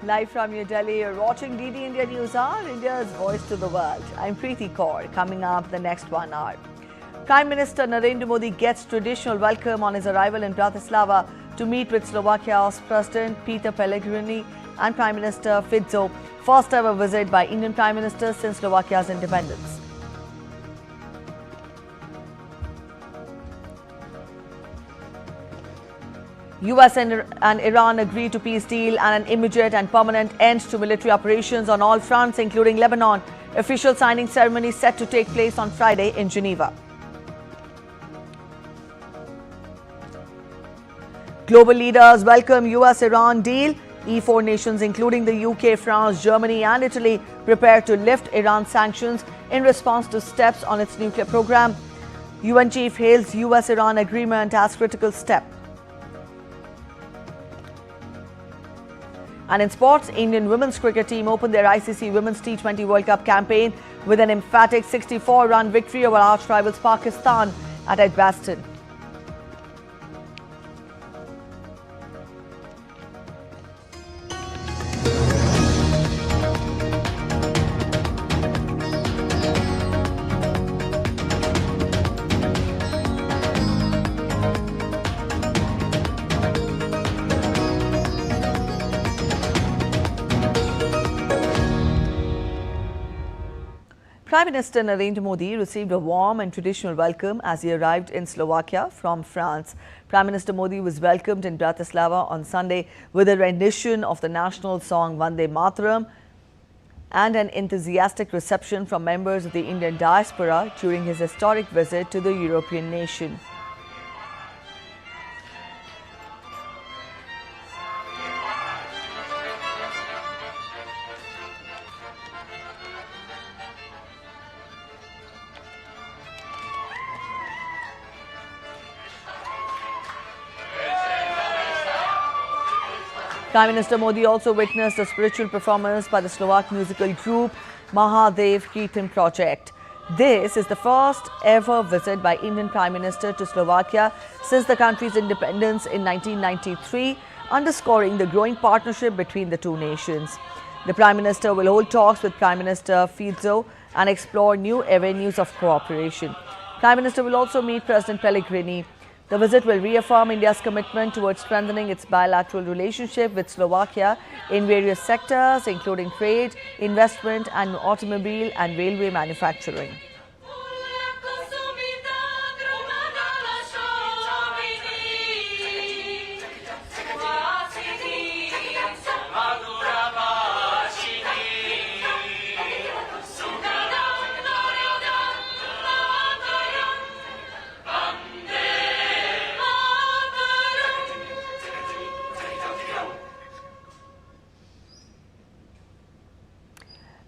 Live from New Delhi, you're watching DD India NewsHour, India's voice to the world. I'm Preeti Kaur. Coming up the next 1 hour. Prime Minister Narendra Modi gets traditional welcome on his arrival in Bratislava to meet with Slovakia's President Peter Pellegrini and Prime Minister Fico. First ever visit by Indian Prime Minister since Slovakia's independence. US and Iran agree to peace deal and an immediate and permanent end to military operations on all fronts, including Lebanon. Official signing ceremony set to take place on Friday in Geneva. Global leaders welcome US-Iran deal. E4 nations, including the UK, France, Germany and Italy, prepare to lift Iran sanctions in response to steps on its nuclear program. UN chief hails US-Iran agreement as critical step. And in sports, Indian women's cricket team opened their ICC Women's T20 World Cup campaign with an emphatic 64-run victory over arch rivals Pakistan at Edgbaston. Prime Minister Narendra Modi received a warm and traditional welcome as he arrived in Slovakia from France. Prime Minister Modi was welcomed in Bratislava on Sunday with a rendition of the national song Vande Mataram and an enthusiastic reception from members of the Indian diaspora during his historic visit to the European nation. Prime Minister Modi also witnessed a spiritual performance by the Slovak musical group Mahadev Kirtan Project. This is the first ever visit by Indian Prime Minister to Slovakia since the country's independence in 1993, underscoring the growing partnership between the two nations. The Prime Minister will hold talks with Prime Minister Fico and explore new avenues of cooperation. Prime Minister will also meet President Pellegrini. The visit will reaffirm India's commitment towards strengthening its bilateral relationship with Slovakia in various sectors, including trade, investment, and automobile and railway manufacturing.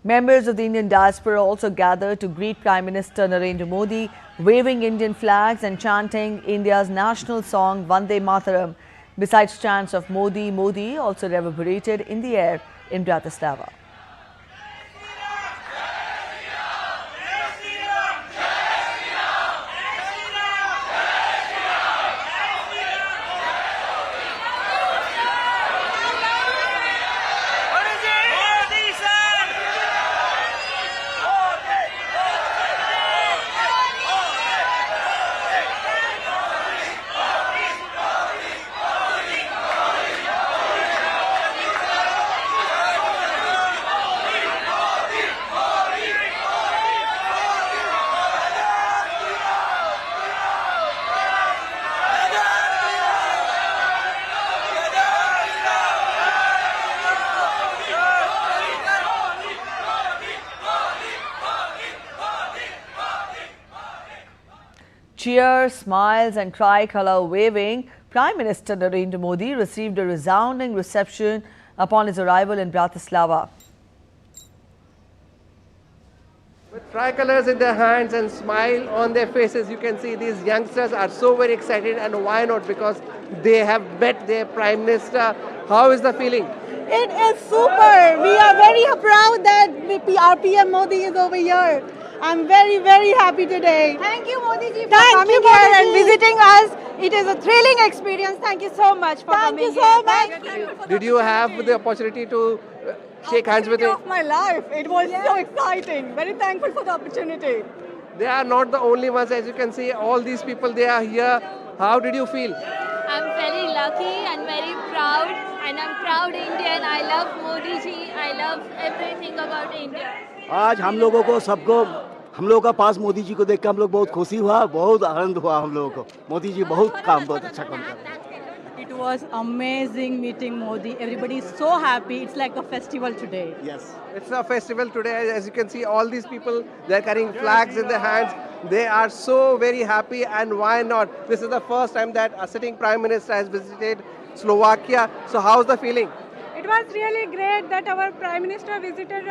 Members of the Indian diaspora also gathered to greet Prime Minister Narendra Modi, waving Indian flags and chanting India's national song Vande Mataram. Besides chants of Modi, Modi also reverberated in the air in Bratislava. Cheers, smiles and tricolour waving, Prime Minister Narendra Modi received a resounding reception upon his arrival in Bratislava. With tricolours in their hands and smile on their faces, you can see these youngsters are so very excited, and why not? Because they have met their Prime Minister. How is the feeling? It is super. We are very proud that our PM Modi is over here. I'm very, very happy today. Thank you, Modi ji, for Thank coming you, here Modi and ji. visiting us. It is a thrilling experience. Thank you so much for Thank coming you so here. much. Thank you. Did you have the opportunity to shake hands with him? Of my life. It was so exciting. Very thankful for the opportunity. They are not the only ones, as you can see, all these people, they are here. How did you feel? I'm very lucky and very proud, and I'm proud Indian. I love Modi ji. I love everything about India. आज हम लोगों को सबको हम लोगों का पास मोदी जी को देख कर हम लोग बहुत खुशी हुआ, बहुत आनंद हुआ हम लोगों को। मोदी जी बहुत अच्छा काम कर रहे हैं। It was amazing meeting Modi. Everybody is so happy. It's like a festival today. Yes. It's a festival today. As you can see, all these people, they're carrying flags in their hands. They are so very happy, and why not? This is the first time that a sitting Prime Minister has visited Slovakia. So how's the feeling? It was really great that our Prime Minister visited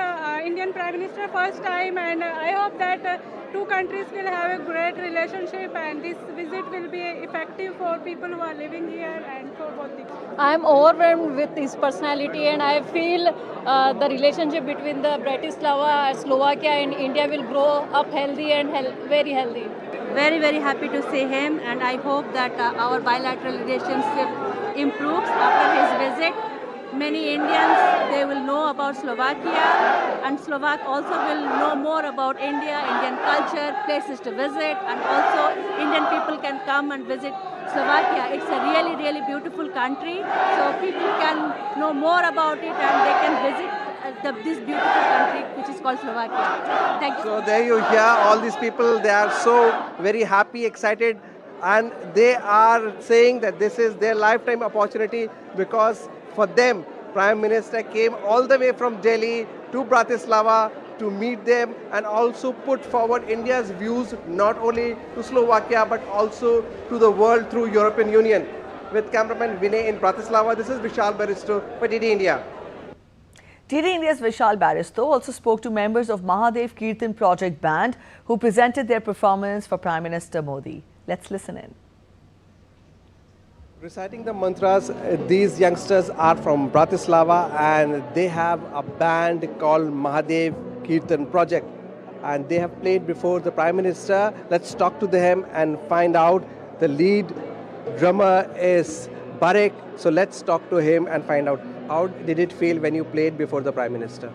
Indian Prime Minister first time, and I hope that two countries will have a great relationship, and this visit will be effective for people who are living here and for both the. I'm overwhelmed with his personality, and I feel the relationship between the Bratislava, Slovakia and India will grow up healthy and very healthy. Very, very happy to see him, and I hope that our bilateral relationship improves after his visit. Many Indians, they will know about Slovakia, and Slovak also will know more about India, Indian culture, places to visit, and also Indian people can come and visit Slovakia. It's a really, really beautiful country, so people can know more about it and they can visit this beautiful country which is called Slovakia. Thank you. So there you hear all these people, they are so very happy, excited, and they are saying that this is their lifetime opportunity, because for them, Prime Minister came all the way from Delhi to Bratislava to meet them and also put forward India's views not only to Slovakia but also to the world through European Union. With cameraman Vinay in Bratislava, this is Vishal Baristo for DD India. DD India's Vishal Baristo also spoke to members of Mahadev Kirtan Project Band who presented their performance for Prime Minister Modi. Let's listen in. Reciting the mantras, these youngsters are from Bratislava and they have a band called Mahadev Kirtan Project, and they have played before the Prime Minister. Let's talk to them and find out. The lead drummer is Barek, so let's talk to him and find out how did it feel when you played before the Prime Minister.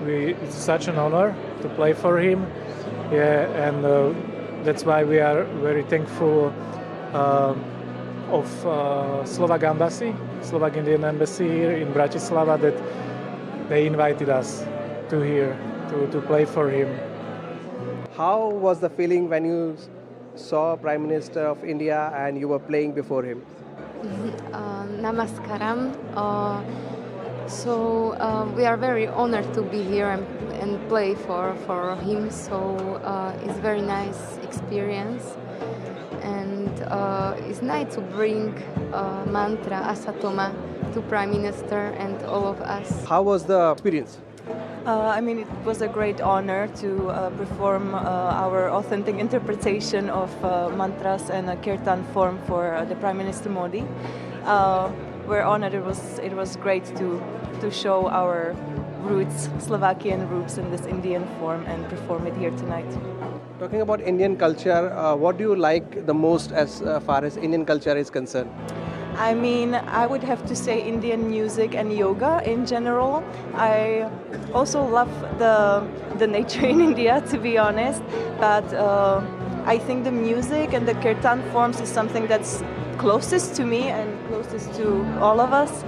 It's such an honor to play for him, and that's why we are very thankful of Slovak Embassy, Slovak Indian Embassy here in Bratislava, that they invited us to here to play for him. How was the feeling when you saw Prime Minister of India and you were playing before him? Namaskaram. We are very honored to be here and play for him. So it's very nice experience. And it's nice to bring mantra Asatoma to Prime Minister and all of us. How was the experience? It was a great honor to perform our authentic interpretation of mantras and a kirtan form for the Prime Minister Modi. We're honored. It was great to show our roots, Slovakian roots, in this Indian form and perform it here tonight. Talking about Indian culture, what do you like the most as far as Indian culture is concerned? I would have to say Indian music and yoga in general. I also love the nature in India, to be honest, but I think the music and the kirtan forms is something that's closest to me and closest to all of us.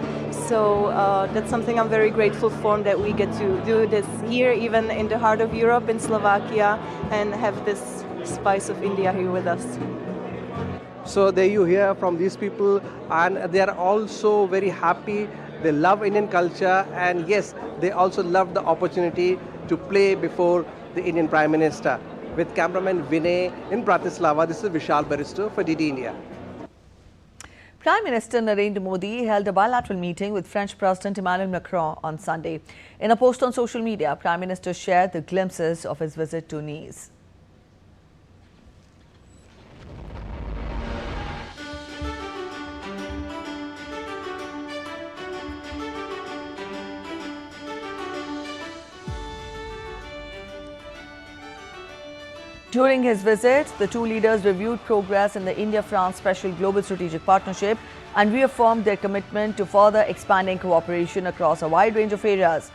So that's something I'm very grateful for, that we get to do this here, even in the heart of Europe, in Slovakia, and have this spice of India here with us. So there you hear from these people, and they are also very happy. They love Indian culture, and yes, they also love the opportunity to play before the Indian Prime Minister. With cameraman Vinay in Bratislava, this is Vishal Baristo for DD India. Prime Minister Narendra Modi held a bilateral meeting with French President Emmanuel Macron on Sunday. In a post on social media, Prime Minister shared the glimpses of his visit to Nice. During his visit, the two leaders reviewed progress in the India-France Special Global Strategic Partnership and reaffirmed their commitment to further expanding cooperation across a wide range of areas.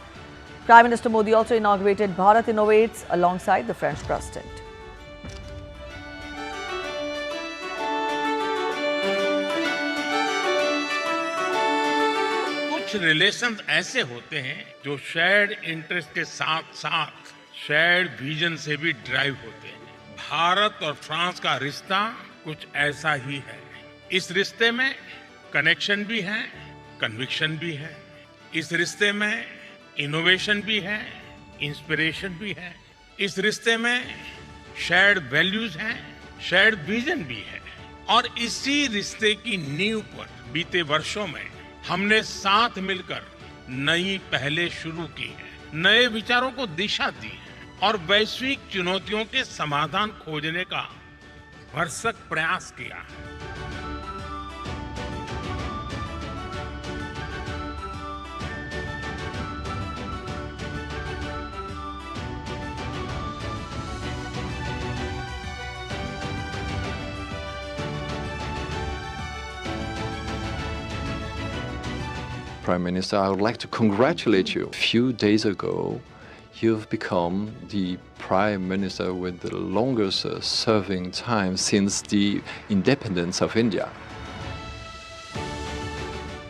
Prime Minister Modi also inaugurated Bharat Innovates alongside the French President. कुछ relations ऐसे होते हैं जो shared interest के साथ साथ shared vision से भी ड्राइव होते हैं। भारत और फ्रांस का रिश्ता कुछ ऐसा ही है। इस रिश्ते में कनेक्शन भी है, कन्विक्शन भी है। इस रिश्ते में इनोवेशन भी है, इंस्पिरेशन भी है। इस रिश्ते में शेयर्ड वैल्यूज हैं, शेयर्ड विजन भी है। और इसी रिश्ते की नींव पर बीते वर्षों में हमने साथ मिलकर नई पहले शुरू की है, नए विचारों को दिशा दी है और वैश्विक चुनौतियों के समाधान खोजने का भरसक प्रयास किया है। Prime Minister, I would like to congratulate you. A few days ago, you've become the Prime Minister with the longest serving time since the independence of India.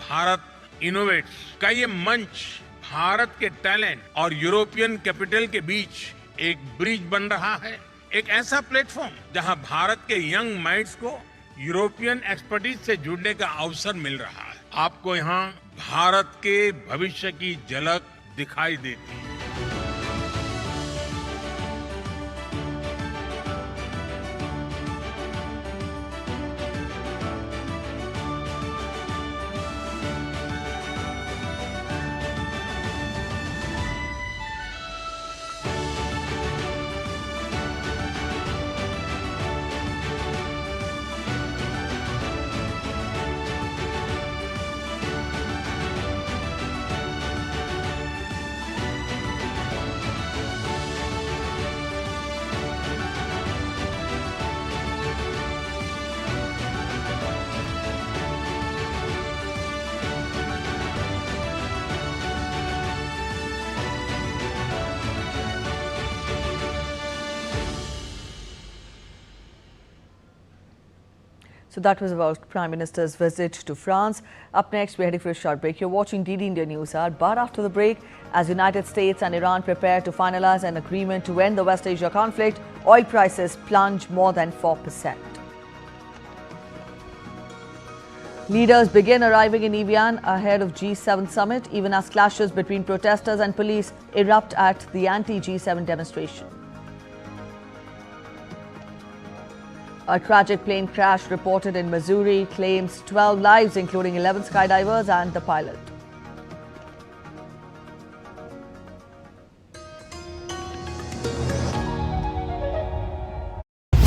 Bharat innovates का ये मंच भारत के टैलेंट और यूरोपियन कैपिटल के बीच एक bridge बन रहा है, एक ऐसा प्लेटफॉर्म जहां भारत के यंग माइंड्स को यूरोपियन एक्सपर्टीज से जुड़ने का अवसर मिल रहा है। आपको यहाँ भारत के भविष्य की झलक दिखाई देती है। So that was about Prime Minister's visit to France. Up next, we're heading for a short break. You're watching DD India NewsHour. But after the break, as United States and Iran prepare to finalize an agreement to end the West Asia conflict, oil prices plunge more than 4%. Leaders begin arriving in Evian ahead of G7 summit, even as clashes between protesters and police erupt at the anti-G7 demonstration. A tragic plane crash reported in Missouri claims 12 lives, including 11 skydivers and the pilot.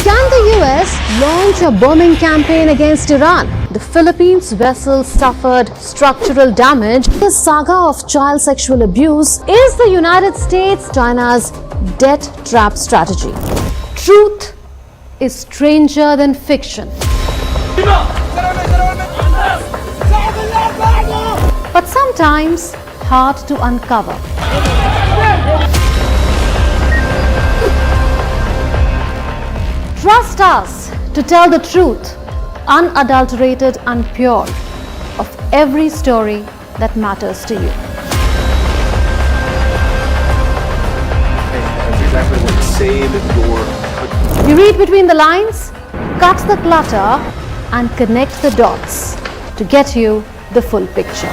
Can the US launch a bombing campaign against Iran? The Philippines vessel suffered structural damage. The saga of child sexual abuse is the United States China's debt trap strategy. Truth is stranger than fiction. But sometimes hard to uncover. Trust us to tell the truth, unadulterated and pure, of every story that matters to you. Exactly what to save your. We read between the lines, cut the clutter, and connect the dots to get you the full picture.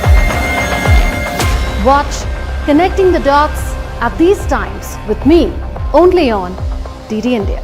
Watch Connecting the Dots at these times with me, only on DD India.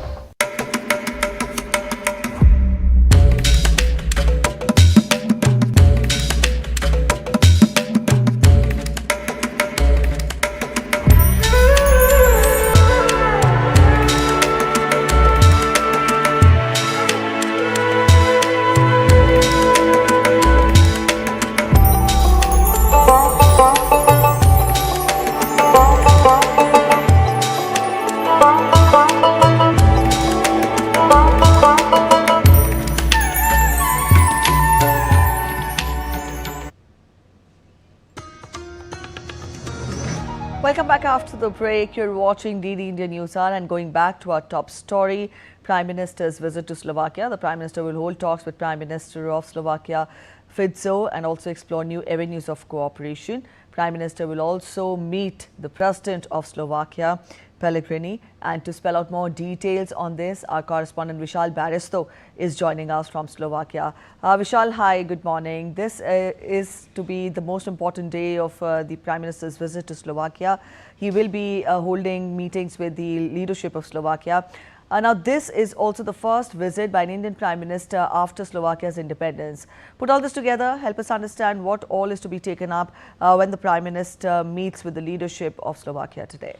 Welcome back after the break. You're watching DD India NewsHour, and going back to our top story, Prime Minister's visit to Slovakia. The Prime Minister will hold talks with Prime Minister of Slovakia, Fico, and also explore new avenues of cooperation. Prime Minister will also meet the President of Slovakia, Pellegrini. And to spell out more details on this, our correspondent Vishal Baristo is joining us from Slovakia. Vishal, hi, good morning. This is to be the most important day of the Prime Minister's visit to Slovakia. He will be holding meetings with the leadership of Slovakia. Now, this is also the first visit by an Indian Prime Minister after Slovakia's independence. Put all this together, help us understand what all is to be taken up when the Prime Minister meets with the leadership of Slovakia today.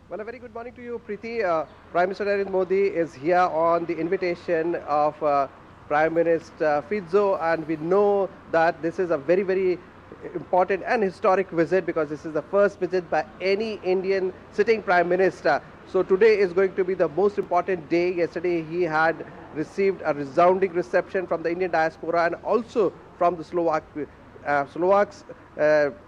Well, a very good morning to you, Preeti. Prime Minister Narendra Modi is here on the invitation of Prime Minister Fico, and we know that this is a very, very important and historic visit because this is the first visit by any Indian sitting Prime Minister. So today is going to be the most important day. Yesterday he had received a resounding reception from the Indian diaspora and also from the Slovaks,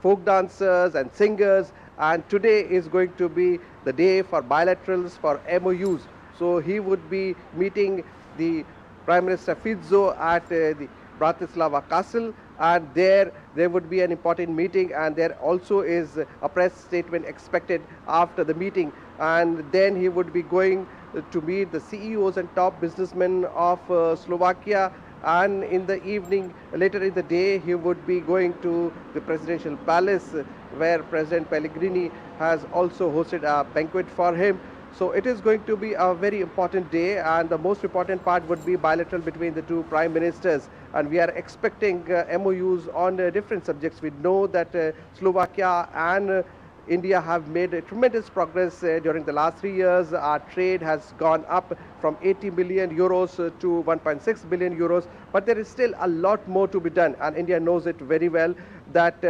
folk dancers and singers. And today is going to be the day for bilaterals, for MOUs. So he would be meeting the Prime Minister Fico at the Bratislava Castle, and there would be an important meeting, and there also is a press statement expected after the meeting. And then he would be going to meet the CEOs and top businessmen of Slovakia, and in the evening, later in the day, he would be going to the presidential palace where President Pellegrini has also hosted a banquet for him. So it is going to be a very important day, and the most important part would be bilateral between the two prime ministers. And we are expecting MOUs on different subjects. We know that Slovakia and India have made tremendous progress during the last 3 years. Our trade has gone up from 80 billion euros to 1.6 billion euros. But there is still a lot more to be done, and India knows it very well that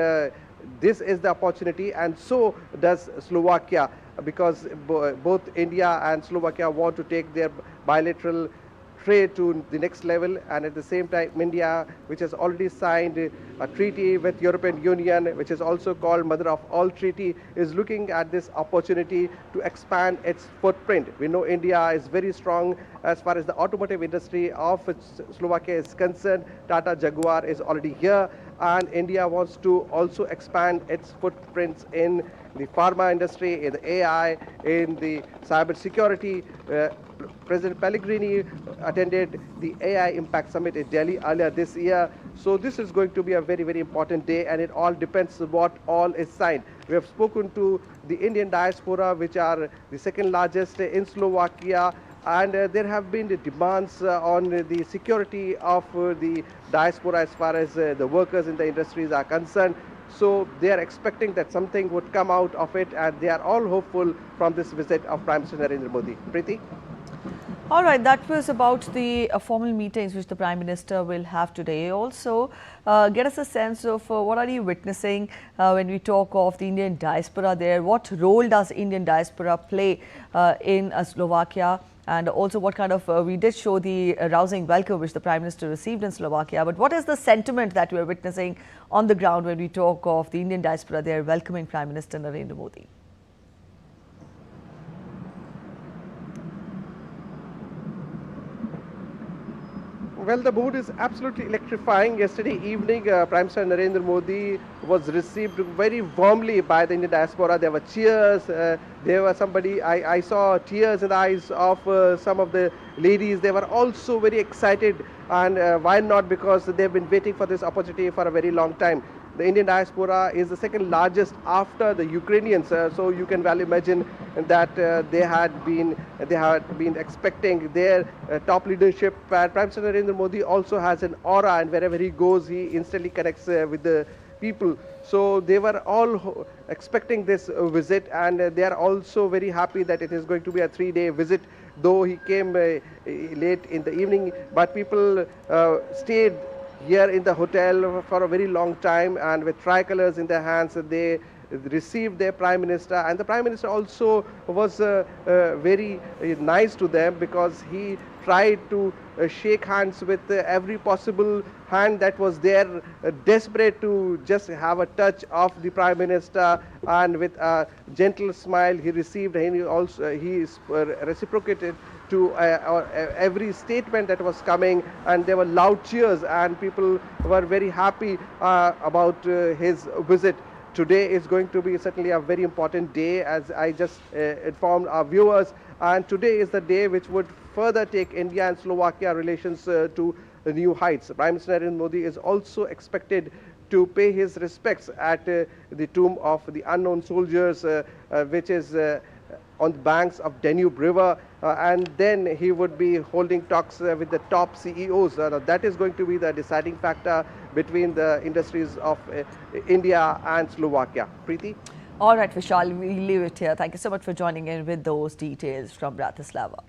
this is the opportunity, and so does Slovakia, because both India and Slovakia want to take their bilateral trade to the next level. And at the same time, India, which has already signed a treaty with European Union, which is also called Mother of All Treaty, is looking at this opportunity to expand its footprint. We know India is very strong as far as the automotive industry of Slovakia is concerned. Tata Jaguar is already here, and India wants to also expand its footprints in the pharma industry, in the AI, in the cyber security. President Pellegrini attended the AI Impact Summit in Delhi earlier this year. So this is going to be a very, very important day, and it all depends on what all is signed. We have spoken to the Indian diaspora, which are the second largest in Slovakia, and there have been the demands on the security of the diaspora as far as the workers in the industries are concerned. So they are expecting that something would come out of it, and they are all hopeful from this visit of Prime Minister Narendra Modi. Preeti? All right, that was about the formal meetings which the Prime Minister will have today. Also, get us a sense of what are you witnessing when we talk of the Indian diaspora there? What role does Indian diaspora play in Slovakia? And also what kind of, we did show the rousing welcome which the Prime Minister received in Slovakia. But what is the sentiment that we are witnessing on the ground when we talk of the Indian diaspora there welcoming Prime Minister Narendra Modi? Well, the mood is absolutely electrifying. Yesterday evening, Prime Minister Narendra Modi was received very warmly by the Indian diaspora. There were cheers. There were I saw tears in the eyes of some of the ladies. They were also very excited. And why not? Because they've been waiting for this opportunity for a very long time. The Indian diaspora is the second largest after the Ukrainians. So you can well imagine that they had been expecting their top leadership. Prime Minister Narendra Modi also has an aura, and wherever he goes, he instantly connects with the people. So they were all expecting this visit, and they are also very happy that it is going to be a 3-day visit. Though he came late in the evening, but people stayed here in the hotel for a very long time, and with tricolors in their hands, they received their Prime Minister. And the Prime Minister also was very nice to them, because he tried to shake hands with every possible hand that was there, desperate to just have a touch of the Prime Minister, and with a gentle smile he received, and he reciprocated to every statement that was coming, and there were loud cheers and people were very happy about his visit. Today is going to be certainly a very important day, as I just informed our viewers, and today is the day which would further take India and Slovakia relations to new heights. Prime Minister Narendra Modi is also expected to pay his respects at the tomb of the unknown soldiers, which is on the banks of Danube River, and then he would be holding talks with the top CEOs. That is going to be the deciding factor between the industries of India and Slovakia. Preeti? All right, Vishal, we'll leave it here. Thank you so much for joining in with those details from Bratislava.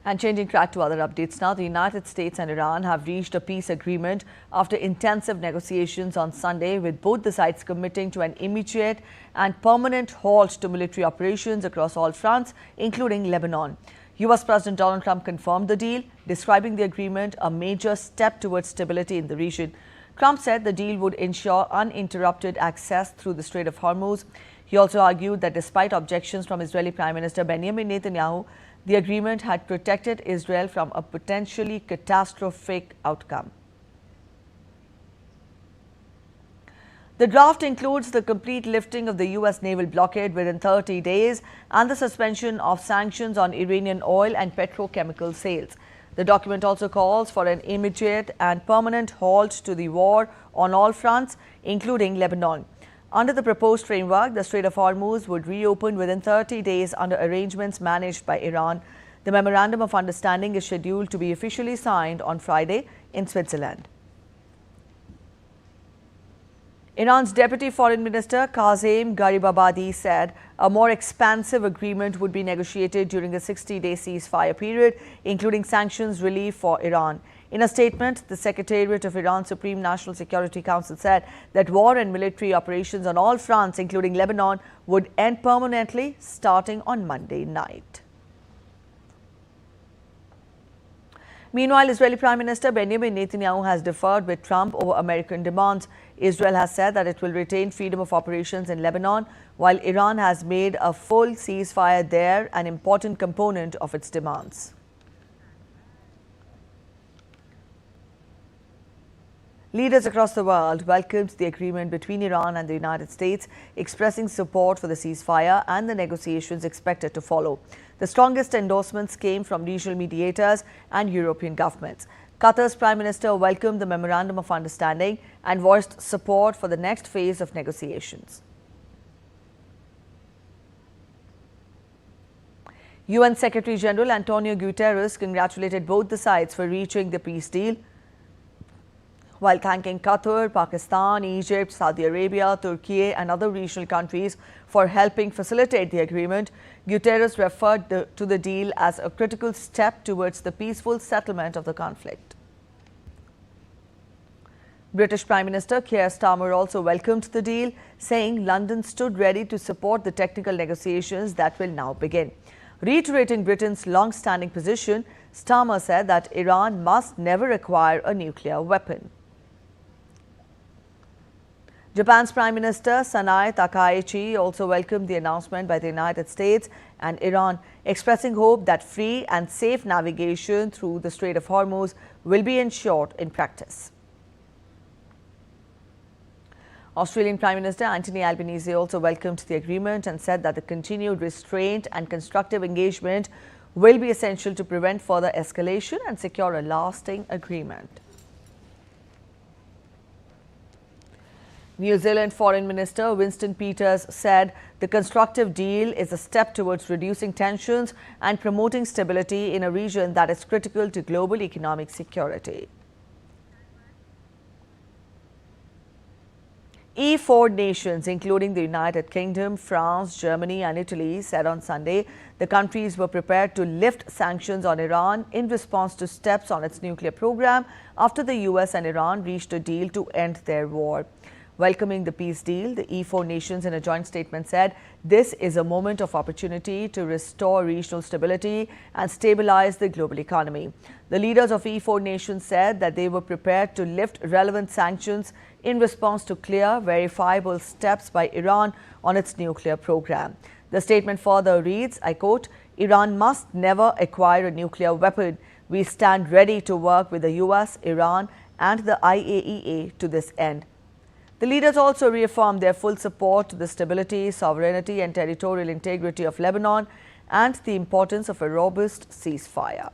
And changing track to other updates now, the United States and Iran have reached a peace agreement after intensive negotiations on Sunday, with both the sides committing to an immediate and permanent halt to military operations across all fronts, including Lebanon. US President Donald Trump confirmed the deal, describing the agreement a major step towards stability in the region. Trump said the deal would ensure uninterrupted access through the Strait of Hormuz. He also argued that despite objections from Israeli Prime Minister Benjamin Netanyahu, the agreement had protected Israel from a potentially catastrophic outcome. The draft includes the complete lifting of the US naval blockade within 30 days and the suspension of sanctions on Iranian oil and petrochemical sales. The document also calls for an immediate and permanent halt to the war on all fronts, including Lebanon. Under the proposed framework, the Strait of Hormuz would reopen within 30 days under arrangements managed by Iran. The Memorandum of Understanding is scheduled to be officially signed on Friday in Switzerland. Iran's Deputy Foreign Minister Kazem Garibabadi said a more expansive agreement would be negotiated during a 60-day ceasefire period, including sanctions relief for Iran. In a statement, the Secretariat of Iran's Supreme National Security Council said that war and military operations on all fronts, including Lebanon, would end permanently starting on Monday night. Meanwhile, Israeli Prime Minister Benjamin Netanyahu has deferred with Trump over American demands. Israel has said that it will retain freedom of operations in Lebanon, while Iran has made a full ceasefire there an important component of its demands. Leaders across the world welcomed the agreement between Iran and the United States, expressing support for the ceasefire and the negotiations expected to follow. The strongest endorsements came from regional mediators and European governments. Qatar's Prime Minister welcomed the Memorandum of Understanding and voiced support for the next phase of negotiations. UN Secretary General Antonio Guterres congratulated both the sides for reaching the peace deal. While thanking Qatar, Pakistan, Egypt, Saudi Arabia, Turkey and other regional countries for helping facilitate the agreement, Guterres referred to the deal as a critical step towards the peaceful settlement of the conflict. British Prime Minister Keir Starmer also welcomed the deal, saying London stood ready to support the technical negotiations that will now begin. Reiterating Britain's long-standing position, Starmer said that Iran must never acquire a nuclear weapon. Japan's Prime Minister Sanae Takaichi also welcomed the announcement by the United States and Iran, expressing hope that free and safe navigation through the Strait of Hormuz will be ensured in practice. Australian Prime Minister Anthony Albanese also welcomed the agreement and said that the continued restraint and constructive engagement will be essential to prevent further escalation and secure a lasting agreement. New Zealand Foreign Minister Winston Peters said the constructive deal is a step towards reducing tensions and promoting stability in a region that is critical to global economic security. E4 nations, including the United Kingdom, France, Germany and Italy, said on Sunday the countries were prepared to lift sanctions on Iran in response to steps on its nuclear program after the US and Iran reached a deal to end their war. Welcoming the peace deal, the E4 nations in a joint statement said this is a moment of opportunity to restore regional stability and stabilize the global economy. The leaders of E4 nations said that they were prepared to lift relevant sanctions in response to clear, verifiable steps by Iran on its nuclear program. The statement further reads, I quote, Iran must never acquire a nuclear weapon. We stand ready to work with the US, Iran and the IAEA to this end. The leaders also reaffirmed their full support to the stability, sovereignty and territorial integrity of Lebanon and the importance of a robust ceasefire.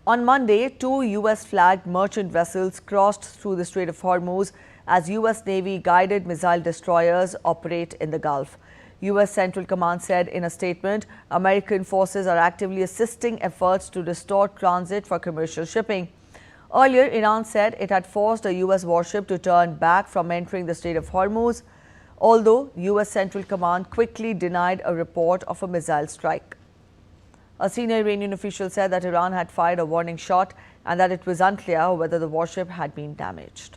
On Monday, 2 US-flagged merchant vessels crossed through the Strait of Hormuz as US Navy guided missile destroyers operate in the Gulf. US Central Command said in a statement, American forces are actively assisting efforts to restore transit for commercial shipping. Earlier, Iran said it had forced a US warship to turn back from entering the Strait of Hormuz, although US Central Command quickly denied a report of a missile strike. A senior Iranian official said that Iran had fired a warning shot and that it was unclear whether the warship had been damaged.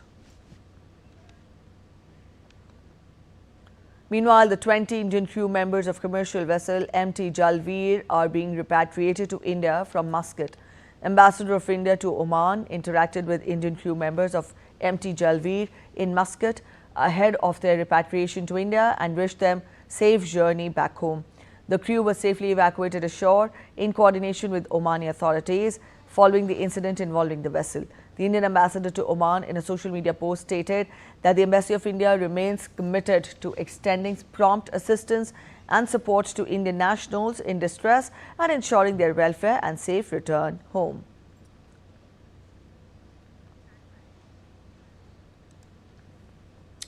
Meanwhile, the 20 Indian crew members of commercial vessel MT Jalveer are being repatriated to India from Muscat. Ambassador of India to Oman interacted with Indian crew members of MT Jalveer in Muscat ahead of their repatriation to India and wished them safe journey back home. The crew was safely evacuated ashore in coordination with Omani authorities following the incident involving the vessel. The Indian ambassador to Oman in a social media post stated that the Embassy of India remains committed to extending prompt assistance and support to Indian nationals in distress and ensuring their welfare and safe return home.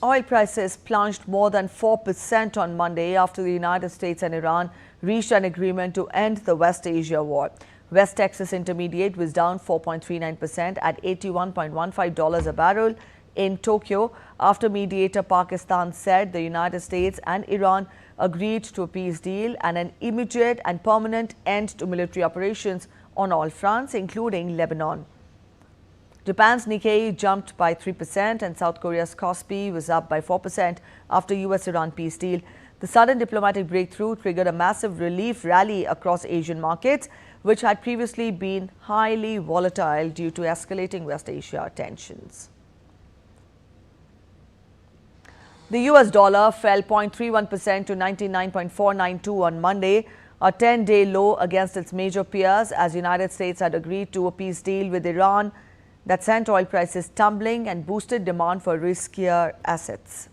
Oil prices plunged more than 4% on Monday after the United States and Iran reached an agreement to end the West Asia war. West Texas Intermediate was down 4.39% at $81.15 a barrel in Tokyo after mediator Pakistan said the United States and Iran agreed to a peace deal and an immediate and permanent end to military operations on all fronts, including Lebanon. Japan's Nikkei jumped by 3% and South Korea's Kospi was up by 4% after US-Iran peace deal. The sudden diplomatic breakthrough triggered a massive relief rally across Asian markets, which had previously been highly volatile due to escalating West Asia tensions. The US dollar fell 0.31% to 99.492 on Monday, a 10-day low against its major peers as the United States had agreed to a peace deal with Iran that sent oil prices tumbling and boosted demand for riskier assets.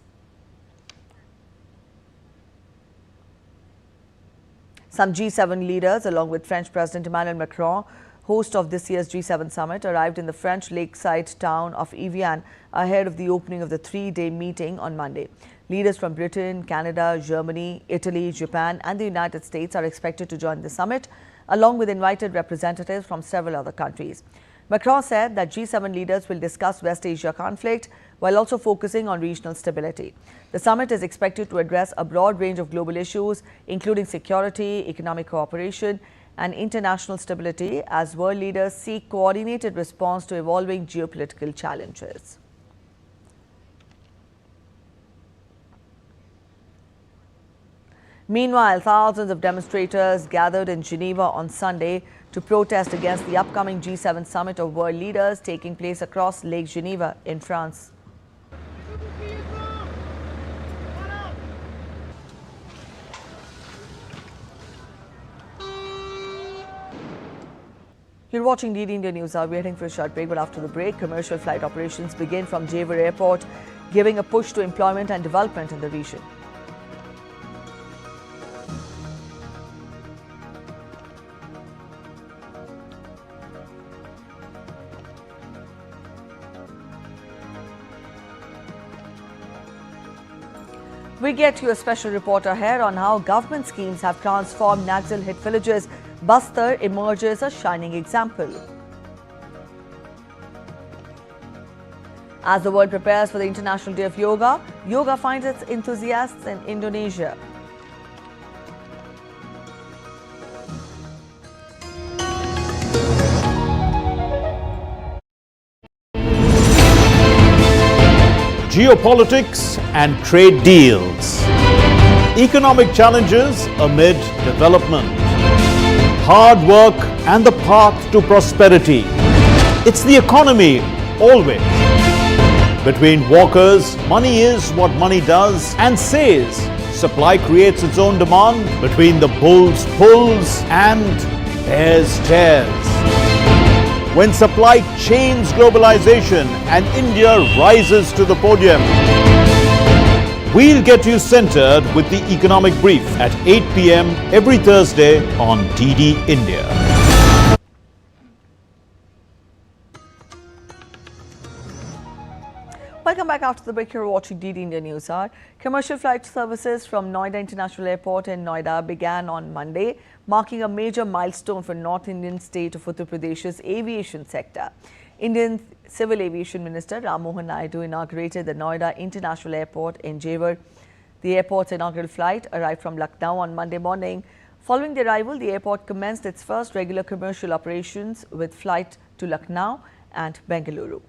Some G7 leaders, along with French President Emmanuel Macron, host of this year's G7 summit, arrived in the French lakeside town of Evian ahead of the opening of the 3-day meeting on Monday. Leaders from Britain, Canada, Germany, Italy, Japan and the United States are expected to join the summit, along with invited representatives from several other countries. Macron said that G7 leaders will discuss West Asia conflict while also focusing on regional stability. The summit is expected to address a broad range of global issues, including security, economic cooperation, and international stability as world leaders seek coordinated response to evolving geopolitical challenges. Meanwhile, thousands of demonstrators gathered in Geneva on Sunday to protest against the upcoming G7 summit of world leaders taking place across Lake Geneva in France. You're watching DD India NewsHour. We're heading for a short break, but after the break, commercial flight operations begin from Geneva Airport, giving a push to employment and development in the region. We get you a special report ahead on how government schemes have transformed Naxal-hit villages. Bastar emerges a shining example. As the world prepares for the International Day of Yoga, yoga finds its enthusiasts in Indonesia. geopolitics and trade deals. Economic challenges amid development. Hard work and the path to prosperity. It's the economy always. Between walkers, money is what money does and says. Supply creates its own demand. Between the bulls pulls and bears tears. When supply chains globalization and India rises to the podium. We'll get you centered with the economic brief at 8 p.m. every Thursday on DD India. Welcome back after the break. You're watching DD India NewsHour. Commercial flight services from Noida International Airport in Noida began on Monday, marking a major milestone for North Indian state of Uttar Pradesh's aviation sector. Indian Civil Aviation Minister Ram Mohan Naidu inaugurated the Noida International Airport in Geneva. The airport's inaugural flight arrived from Lucknow on Monday morning. Following the arrival, the airport commenced its first regular commercial operations with flight to Lucknow and Bengaluru.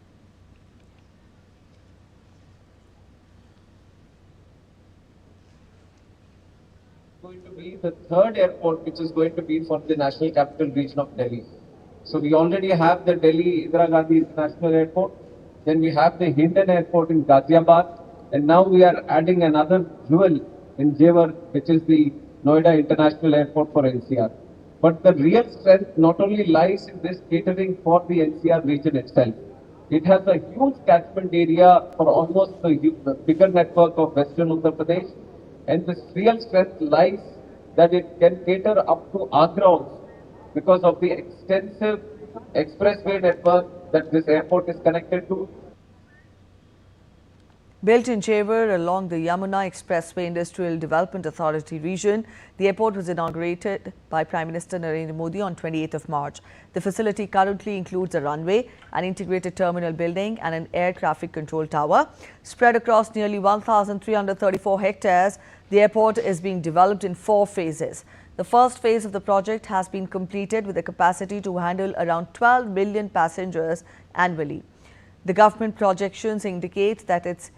Going to be the third airport which is going to be for the National Capital Region of Delhi. So we already have the Delhi Indira Gandhi International Airport, then we have the Hinton Airport in Ghaziabad, and now we are adding another jewel in Jewar, which is the Noida International Airport for NCR. But the real strength not only lies in this catering for the NCR region itself. It has a huge catchment area for almost the bigger network of Western Uttar Pradesh. And the real strength lies that it can cater up to Agra also because of the extensive expressway network that this airport is connected to. Built in Jewar along the Yamuna Expressway Industrial Development Authority region, the airport was inaugurated by Prime Minister Narendra Modi on 28th of March. The facility currently includes a runway, an integrated terminal building and an air traffic control tower. Spread across nearly 1,334 hectares, the airport is being developed in 4 phases. The first phase of the project has been completed with a capacity to handle around 12 million passengers annually. The government projections indicate that its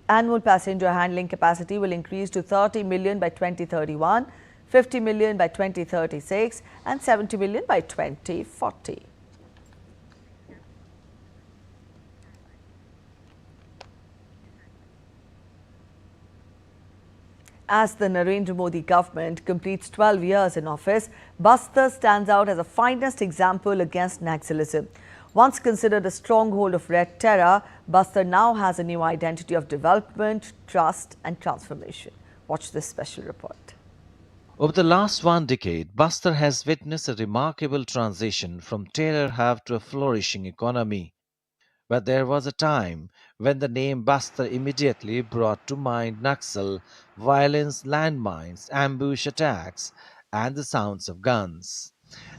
annual passenger handling capacity will increase to 30 million by 2031, 50 million by 2036 and 70 million by 2040. As the Narendra Modi government completes 12 years in office, Bastar stands out as a finest example against Naxalism. Once considered a stronghold of red terror, Bastar now has a new identity of development, trust and transformation. Watch this special report. Over the last 1 decade, Bastar has witnessed a remarkable transition from terror havoc to a flourishing economy. But there was a time when the name Bastar immediately brought to mind Naxal, violence, landmines, ambush attacks, and the sounds of guns.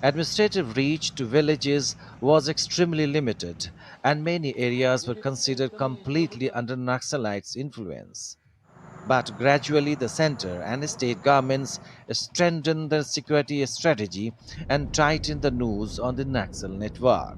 Administrative reach to villages was extremely limited, and many areas were considered completely under Naxalites' influence. But gradually, the center and state governments strengthened their security strategy and tightened the noose on the Naxal network.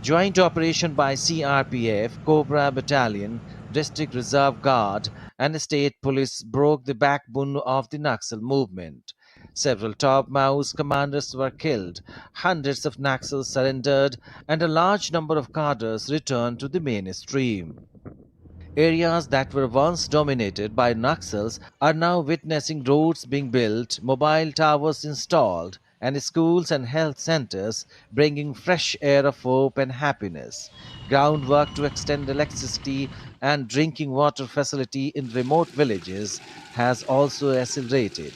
Joint operation by CRPF, Cobra Battalion, District Reserve Guard, and State Police broke the backbone of the Naxal movement. Several top Maoist commanders were killed, hundreds of Naxals surrendered, and a large number of cadres returned to the mainstream. Areas that were once dominated by Naxals are now witnessing roads being built, mobile towers installed, and schools and health centers bringing fresh air of hope and happiness. Groundwork to extend electricity and drinking water facility in remote villages has also accelerated.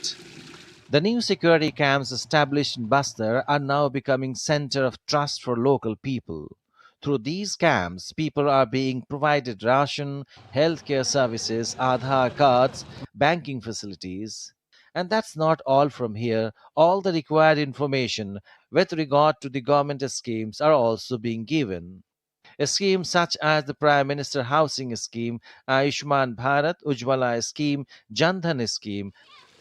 The new security camps established in Bastar are now becoming center of trust for local people. Through these camps, people are being provided ration, healthcare services, Aadhaar cards, banking facilities. And that's not all from here. All the required information with regard to the government schemes are also being given. Schemes such as the Prime Minister Housing Scheme, Ayushman Bharat, Ujjwala Scheme, Jan Dhan Scheme,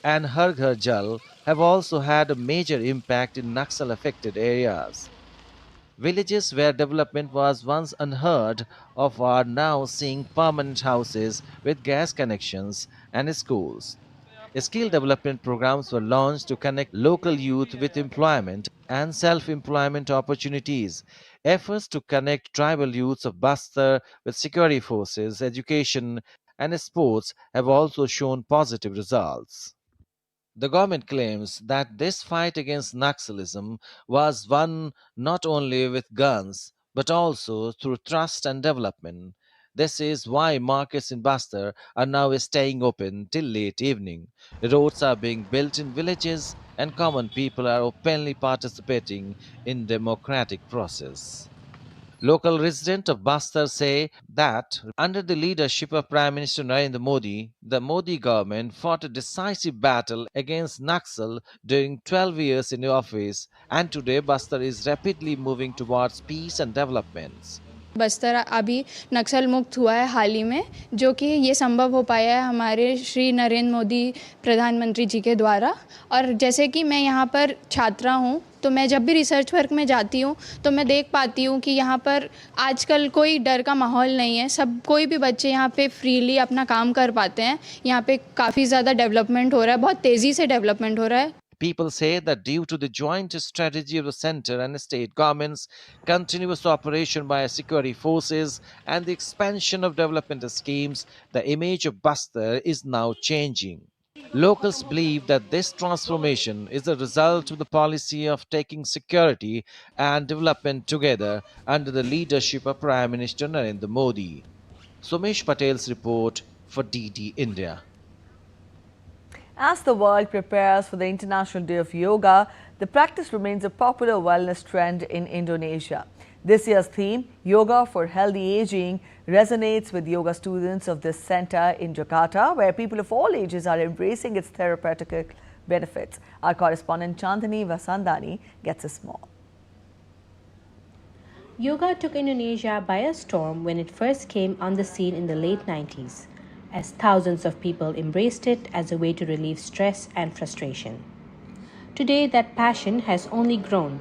and Har Ghar Jal have also had a major impact in Naxal affected areas. Villages where development was once unheard of are now seeing permanent houses with gas connections and schools. Skill development programs were launched to connect local youth with employment and self-employment opportunities. Efforts to connect tribal youths of Bastar with security forces, education, and sports have also shown positive results. The government claims that this fight against Naxalism was won not only with guns but also through trust and development. This is why markets in Bastar are now staying open till late evening. Roads are being built in villages and common people are openly participating in democratic process. Local residents of Bastar say that under the leadership of Prime Minister Narendra Modi, the Modi government fought a decisive battle against Naxal during 12 years in office, and today Bastar is rapidly moving towards peace and developments. Bastar अभी नक्सल मुक्त हुआ है हाल ही में, जो कि ये संभव हो पाया है हमारे श्री नरेंद्र मोदी प्रधानमंत्री जी के द्वारा। और जैसे कि मैं यहाँ पर छात्रा हूँ, तो मैं जब भी रिसर्च वर्क में जाती हूँ तो मैं देख पाती हूँ कि यहाँ पर आजकल कोई डर का माहौल नहीं है। सब कोई भी बच्चे यहाँ पे फ्रीली अपना काम कर पाते हैं। यहाँ पे काफ़ी ज़्यादा डेवलपमेंट हो रहा है, बहुत तेज़ी से डेवलपमेंट हो रहा है। People say that due to the joint strategy of the center and state governments, continuous operation by security forces, and the expansion of development schemes, the image of Bastar is now changing. Locals believe that this transformation is a result of the policy of taking security and development together under the leadership of Prime Minister Narendra Modi. Somesh Patel's report for DD India. As the world prepares for the International Day of Yoga, the practice remains a popular wellness trend in Indonesia. This year's theme, Yoga for Healthy Aging, resonates with yoga students of this center in Jakarta, where people of all ages are embracing its therapeutic benefits. Our correspondent Chandani Vasandani gets us more. Yoga took Indonesia by a storm when it first came on the scene in the late 90s, as thousands of people embraced it as a way to relieve stress and frustration. Today, that passion has only grown.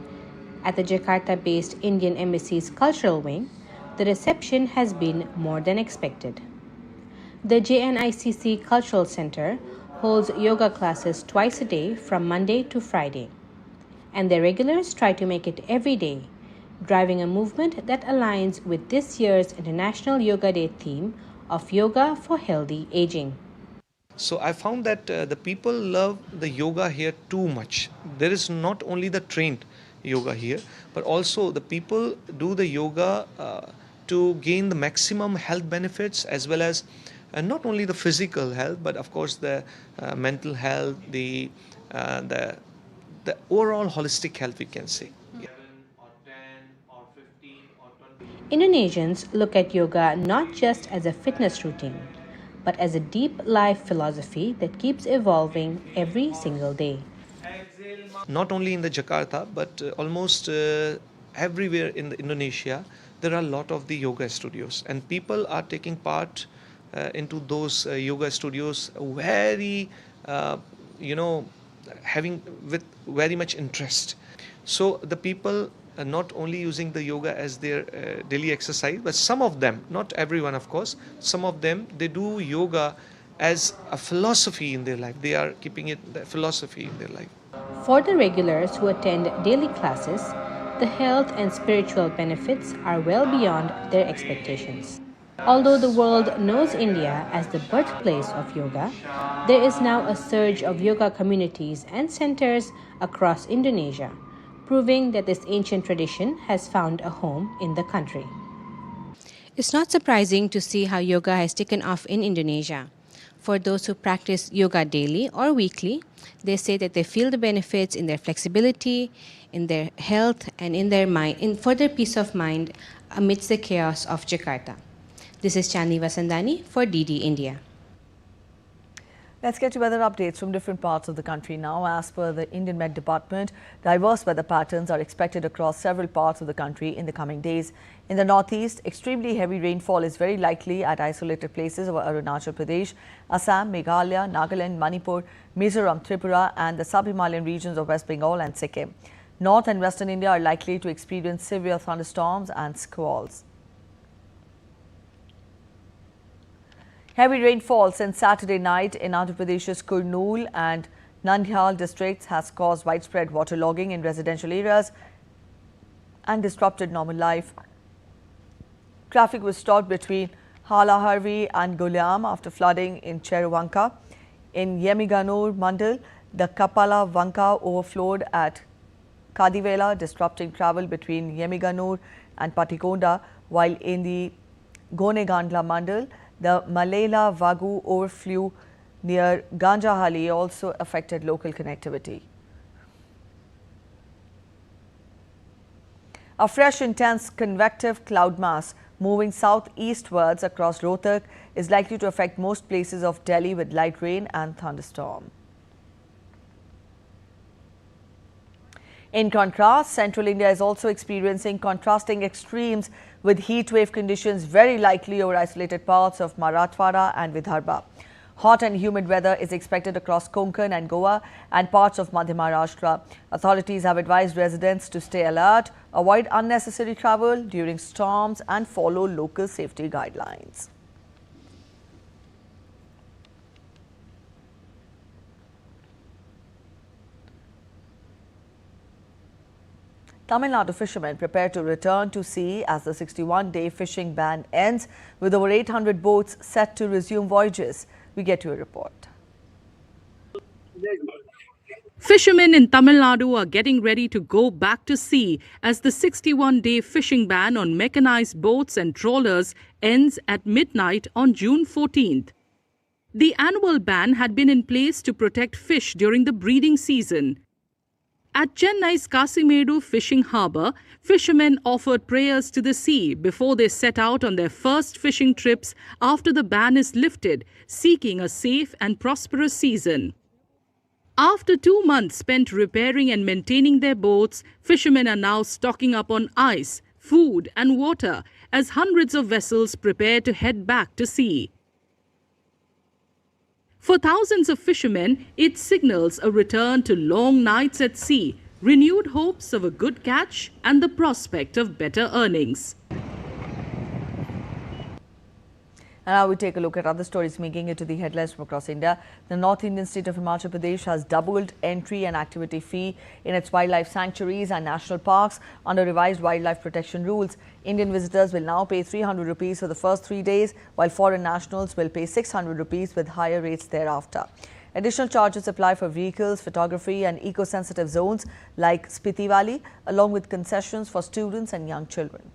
At the Jakarta-based Indian Embassy's cultural wing, the reception has been more than expected. The JNICC Cultural Center holds yoga classes twice a day from Monday to Friday, and their regulars try to make it every day, driving a movement that aligns with this year's International Yoga Day theme of Yoga for Healthy Aging. So I found that the people love the yoga here too much. There is not only the trained yoga here, but also the people do the yoga to gain the maximum health benefits, as well as not only the physical health, but of course the mental health, the overall holistic health, we can say. Indonesians look at yoga not just as a fitness routine, but as a deep life philosophy that keeps evolving every single day. Not only in the Jakarta, but almost everywhere in Indonesia, there are a lot of the yoga studios, and people are taking part into those yoga studios very, having with very much interest. So the people are not only using the yoga as their daily exercise, but some of them, not everyone of course, some of them, they do yoga as a philosophy in their life. They are keeping it the philosophy in their life. For the regulars who attend daily classes, the health and spiritual benefits are well beyond their expectations. Although the world knows India as the birthplace of yoga, there is now a surge of yoga communities and centers across Indonesia, proving that this ancient tradition has found a home in the country. It's not surprising to see how yoga has taken off in Indonesia. For those who practice yoga daily or weekly, they say that they feel the benefits in their flexibility, in their health, and in their mind, for their peace of mind amidst the chaos of Jakarta. This is Chandni Vasandani for DD India. Let's get to weather updates from different parts of the country now. As per the Indian Met Department, diverse weather patterns are expected across several parts of the country in the coming days. In the northeast, extremely heavy rainfall is very likely at isolated places of Arunachal Pradesh, Assam, Meghalaya, Nagaland, Manipur, Mizoram, Tripura and the sub-Himalayan regions of West Bengal and Sikkim. North and western India are likely to experience severe thunderstorms and squalls. Heavy rainfall since Saturday night in Andhra Pradesh's Kurnool and Nandyal districts has caused widespread waterlogging in residential areas and disrupted normal life. Traffic was stopped between Halaharvi and Gulyam after flooding in Cheruvanka. In Yemiganur Mandal, the Kapala Vanka overflowed at Kadivela, disrupting travel between Yemiganur and Patikonda, while in the Gonegandla Mandal, the Malela Vagu overflew near Ganjahali also affected local connectivity. A fresh, intense convective cloud mass moving southeastwards across Rohtak is likely to affect most places of Delhi with light rain and thunderstorm. In contrast, central India is also experiencing contrasting extremes with heat wave conditions very likely over isolated parts of Marathwada and Vidarbha. Hot and humid weather is expected across Konkan and Goa and parts of Madhya Maharashtra. Authorities have advised residents to stay alert, avoid unnecessary travel during storms and follow local safety guidelines. Tamil Nadu fishermen prepare to return to sea as the 61-day fishing ban ends, with over 800 boats set to resume voyages. We get to a report. Fishermen in Tamil Nadu are getting ready to go back to sea as the 61-day fishing ban on mechanized boats and trawlers ends at midnight on June 14th. The annual ban had been in place to protect fish during the breeding season. At Chennai's Kasimedu fishing harbour, fishermen offered prayers to the sea before they set out on their first fishing trips after the ban is lifted, seeking a safe and prosperous season. After 2 months spent repairing and maintaining their boats, fishermen are now stocking up on ice, food and water as hundreds of vessels prepare to head back to sea. For thousands of fishermen, it signals a return to long nights at sea, renewed hopes of a good catch and the prospect of better earnings. And now we take a look at other stories making it to the headlines from across India. The North Indian state of Himachal Pradesh has doubled entry and activity fee in its wildlife sanctuaries and national parks under revised wildlife protection rules. Indian visitors will now pay 300 rupees for the first 3 days, while foreign nationals will pay 600 rupees with higher rates thereafter. Additional charges apply for vehicles, photography and eco-sensitive zones like Spiti Valley, along with concessions for students and young children.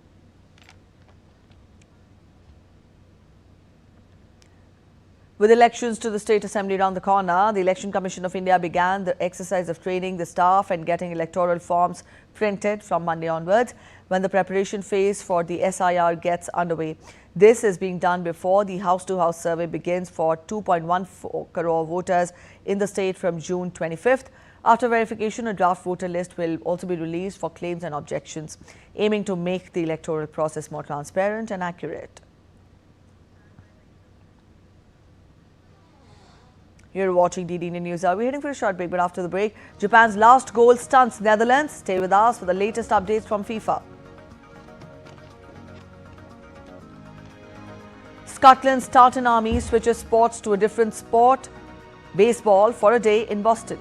With elections to the State Assembly around the corner, the Election Commission of India began the exercise of training the staff and getting electoral forms printed from Monday onwards, when the preparation phase for the SIR gets underway. This is being done before the house-to-house survey begins for 2.14 crore voters in the state from June 25th. After verification, a draft voter list will also be released for claims and objections, aiming to make the electoral process more transparent and accurate. You're watching DD Indian NewsHour. We're heading for a short break, but after the break, Japan's last goal stuns Netherlands. Stay with us for the latest updates from FIFA. Scotland's Tartan Army switches sports to a different sport, baseball, for a day in Boston.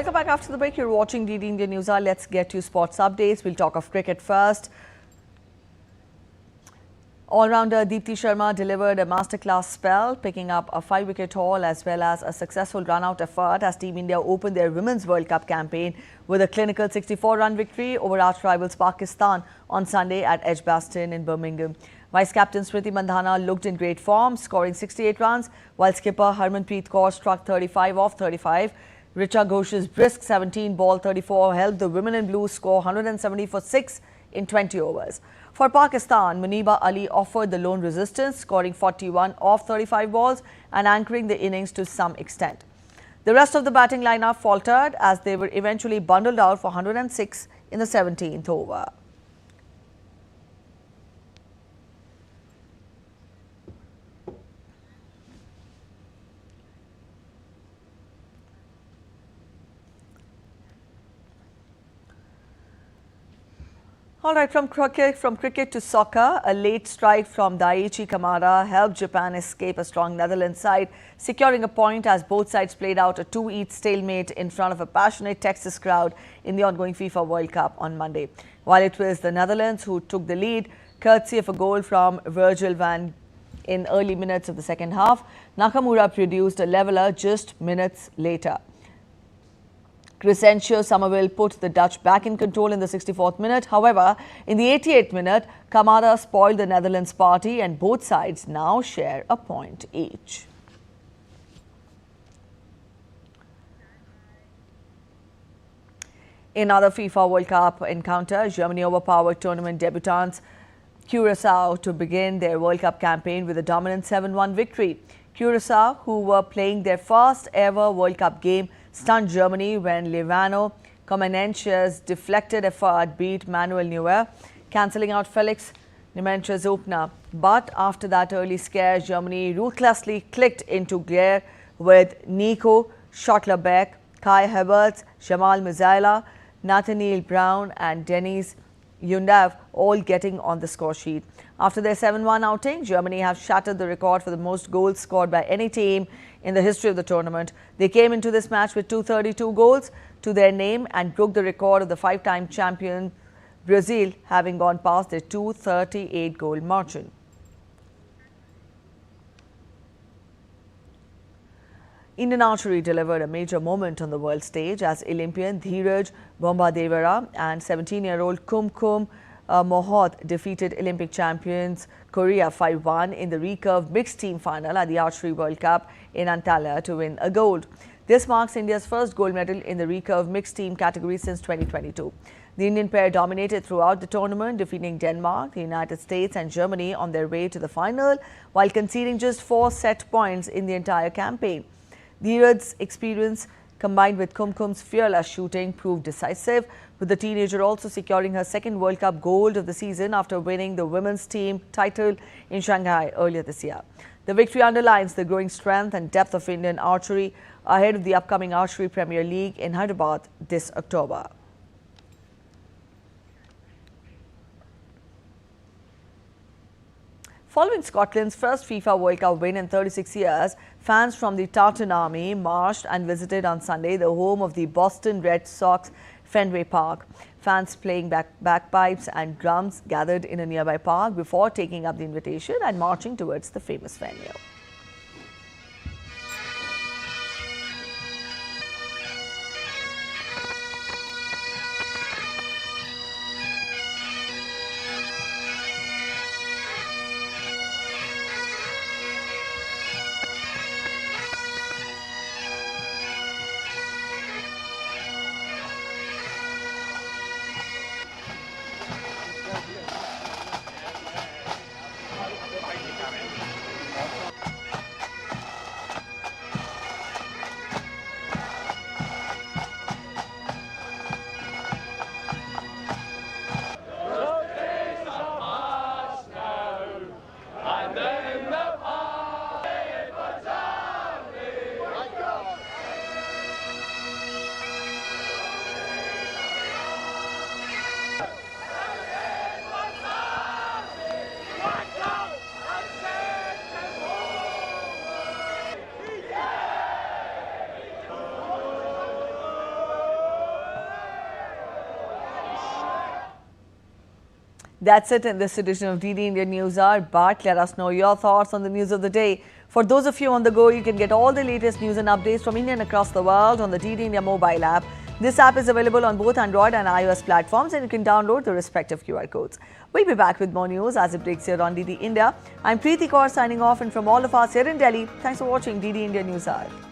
Welcome back after the break. You're watching DD India NewsHour. Let's get to sports updates. We'll talk of cricket first. All-rounder Deepti Sharma delivered a masterclass spell, picking up a 5-wicket haul as well as a successful run-out effort as Team India opened their Women's World Cup campaign with a clinical 64-run victory over arch-rivals Pakistan on Sunday at Edgbaston in Birmingham. Vice-captain Smriti Mandhana looked in great form, scoring 68 runs, while skipper Harmanpreet Kaur struck 35 off 35. Richa Ghosh's brisk 17-ball 34 helped the women in blue score 170 for 6 in 20 overs. For Pakistan, Muniba Ali offered the lone resistance, scoring 41 off 35 balls and anchoring the innings to some extent. The rest of the batting lineup faltered as they were eventually bundled out for 106 in the 17th over. All right, from cricket to soccer, a late strike from Daiichi Kamada helped Japan escape a strong Netherlands side, securing a point as both sides played out a 2-each stalemate in front of a passionate Texas crowd in the ongoing FIFA World Cup on Monday. While it was the Netherlands who took the lead, courtesy of a goal from Virgil van in early minutes of the second half, Nakamura produced a leveller just minutes later. Crescencio Somerville put the Dutch back in control in the 64th minute. However, in the 88th minute, Kamada spoiled the Netherlands' party and both sides now share a point each. In other FIFA World Cup encounter, Germany overpowered tournament debutants Curacao to begin their World Cup campaign with a dominant 7-1 victory. Curacao, who were playing their first ever World Cup game, stunned Germany when Levano Comenencia's deflected effort beat Manuel Neuer, cancelling out Felix Nement's opener. But after that early scare, Germany ruthlessly clicked into gear with Nico Schottlerbeck, Kai Havertz, Jamal Musiala, Nathaniel Brown and Dennis Undav all getting on the score sheet. After their 7-1 outing, Germany have shattered the record for the most goals scored by any team in the history of the tournament. They came into this match with 232 goals to their name and broke the record of the 5-time champion Brazil, having gone past their 238-goal margin. Indian archery delivered a major moment on the world stage as Olympian Dheeraj Bombadevara and 17-year-old Kumkum Mohoth defeated Olympic champions Korea 5-1 in the recurve mixed team final at the Archery World Cup in Antalya to win a gold. This marks India's first gold medal in the recurve mixed team category since 2022. The Indian pair dominated throughout the tournament, defeating Denmark, the United States and Germany on their way to the final, while conceding just 4 set points in the entire campaign. Dheeraj's experience combined with Kumkum's fearless shooting proved decisive, with the teenager also securing her second World Cup gold of the season after winning the women's team title in Shanghai earlier this year. The victory underlines the growing strength and depth of Indian archery ahead of the upcoming Archery Premier League in Hyderabad this October. Following Scotland's first FIFA World Cup win in 36 years, fans from the Tartan Army marched and visited on Sunday the home of the Boston Red Sox, Fenway Park. Fans playing bagpipes and drums gathered in a nearby park before taking up the invitation and marching towards the famous venue. That's it in this edition of DD India News Hour. But let us know your thoughts on the news of the day. For those of you on the go, you can get all the latest news and updates from India and across the world on the DD India mobile app. This app is available on both Android and iOS platforms, and you can download the respective QR codes. We'll be back with more news as it breaks here on DD India. I'm Preeti Kaur signing off, and from all of us here in Delhi, thanks for watching DD India News Hour.